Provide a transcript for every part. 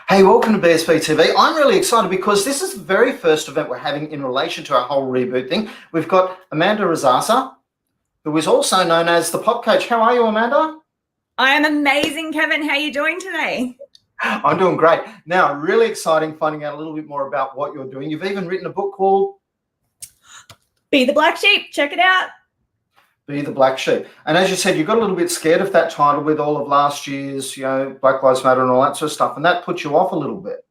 Hey, welcome to BSB TV. I'm really excited because this is the very first event we're having in relation to our whole reboot thing. We've got Amanda Razasa, who is also known as the Pop Coach. How are you, Amanda? I am amazing, Kevin. How are you doing today? I'm doing great. Now, really exciting finding out a little bit more about what you're doing. You've even written a book called Be the Black Sheep. Check it out. Be the Black Sheep. And as you said, you got a little bit scared of that title with all of last year's, Black Lives Matter and all that sort of stuff, and that put you off a little bit.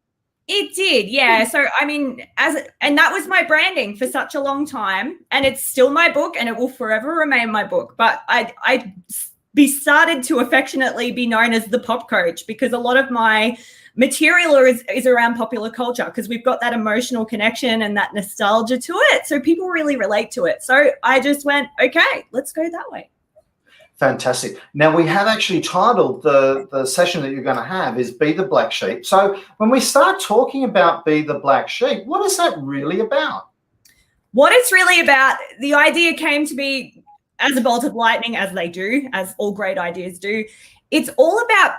It did, yeah. So, I mean, and that was my branding for such a long time, and it's still my book, and it will forever remain my book. But I started to affectionately be known as the Pop Coach because a lot of my material is around popular culture because we've got that emotional connection and that nostalgia to it. So people really relate to it. So I just went, okay, let's go that way. Fantastic. Now, we have actually titled the session that you're going to have is Be the Black Sheep. So when we start talking about Be the Black Sheep, what is that really about? What it's really about, the idea came to be as a bolt of lightning, as they do, as all great ideas do. It's all about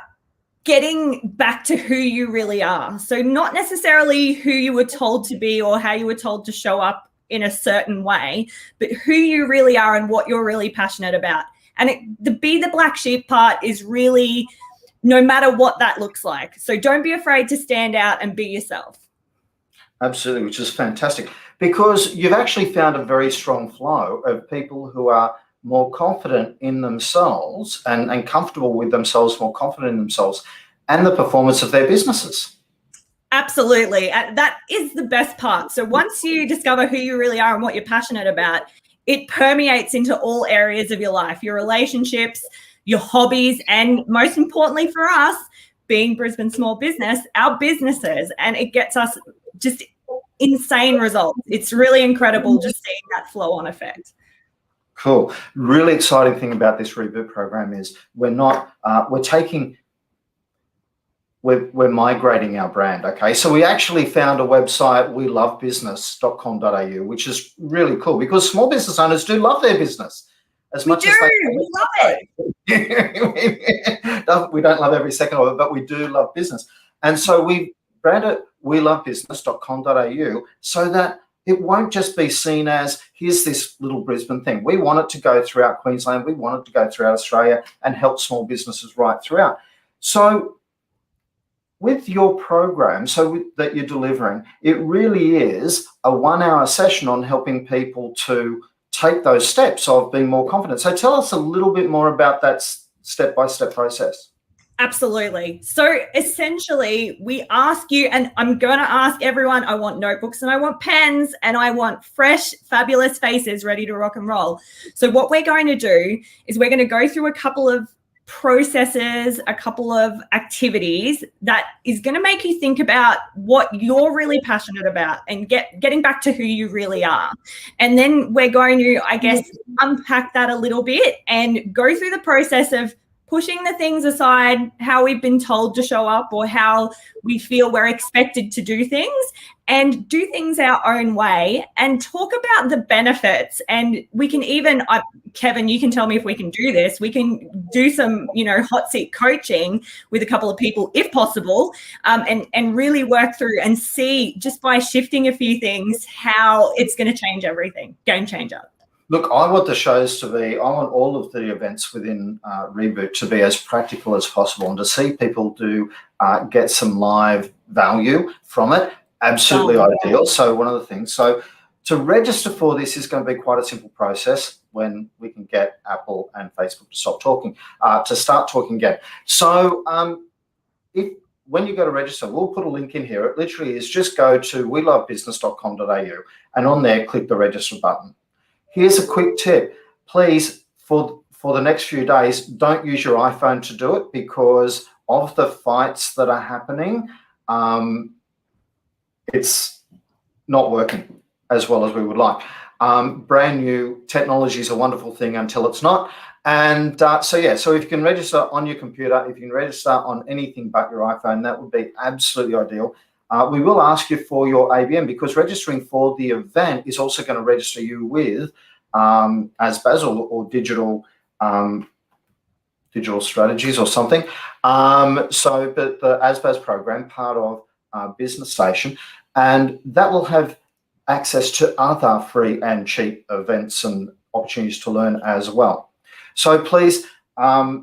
getting back to who you really are. So not necessarily who you were told to be or how you were told to show up in a certain way, but who you really are and what you're really passionate about. And the Be the Black Sheep part is really no matter what that looks like. So don't be afraid to stand out and be yourself. Absolutely, which is fantastic because you've actually found a very strong flow of people who are more confident in themselves and comfortable with themselves, more confident in themselves and the performance of their businesses. Absolutely. That is the best part. So once you discover who you really are and what you're passionate about, it permeates into all areas of your life, your relationships, your hobbies, and most importantly for us, being Brisbane small business, our businesses, and it gets us just insane results. It's really incredible just seeing that flow-on effect. Cool. Really exciting thing about this reboot program is we're migrating our brand. Okay, so we actually found a website, welovebusiness.com.au, which is really cool because small business owners do love their business as much as we love it. We don't love every second of it, but we do love business. And so we branded welovebusiness.com.au so that it won't just be seen as here's this little Brisbane thing. We want it to go throughout Queensland. We want it to go throughout Australia and help small businesses right throughout. So with your program that you're delivering, it really is a 1-hour session on helping people to take those steps of being more confident. So tell us a little bit more about that step-by-step process. Absolutely. So essentially, we ask you, and I'm going to ask everyone, I want notebooks and I want pens and I want fresh, fabulous faces ready to rock and roll. So what we're going to do is we're going to go through a couple of processes, a couple of activities that is going to make you think about what you're really passionate about and getting back to who you really are. And then we're going to, I guess, unpack that a little bit and go through the process of pushing the things aside, how we've been told to show up or how we feel we're expected to do things, and do things our own way and talk about the benefits. And we can even, Kevin, you can tell me if we can do this. We can do some, hot seat coaching with a couple of people if possible, and really work through and see just by shifting a few things how it's going to change everything. Game changer. Look, I want all of the events within Reboot to be as practical as possible and to see people get some live value from it. Absolutely ideal. So one of the things, so to register for this is going to be quite a simple process when we can get Apple and Facebook to start talking again. So when you go to register, we'll put a link in here. It literally is just go to welovebusiness.com.au and on there, click the register button. Here's a quick tip. Please, for the next few days, don't use your iPhone to do it because of the fights that are happening. It's not working as well as we would like. Brand new technology is a wonderful thing until it's not. And so if you can register on your computer, if you can register on anything but your iPhone, that would be absolutely ideal. We will ask you for your ABN because registering for the event is also going to register you with ASBAS or digital digital strategies or something. But the ASBAS program, part of Business Station, and that will have access to other free and cheap events and opportunities to learn as well. So please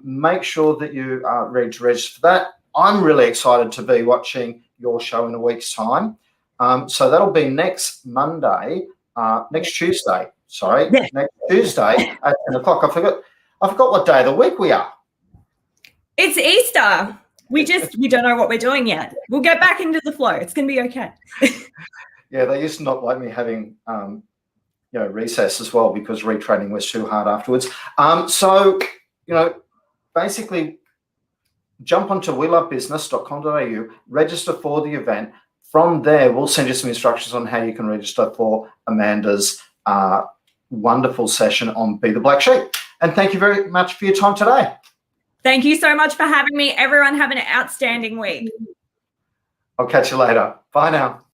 make sure that you are ready to register for that. I'm really excited to be watching your show in a week's time. So that'll be next Tuesday. Next Tuesday at 10 o'clock. I forgot what day of the week we are. It's Easter. We don't know what we're doing yet. We'll get back into the flow. It's going to be okay. Yeah, they used to not like me having recess as well because retraining was too hard afterwards. Basically jump onto welovebusiness.com.au, register for the event. From there, we'll send you some instructions on how you can register for Amanda's wonderful session on Be the Black Sheep. And thank you very much for your time today. Thank you so much for having me. Everyone have an outstanding week. I'll catch you later. Bye now.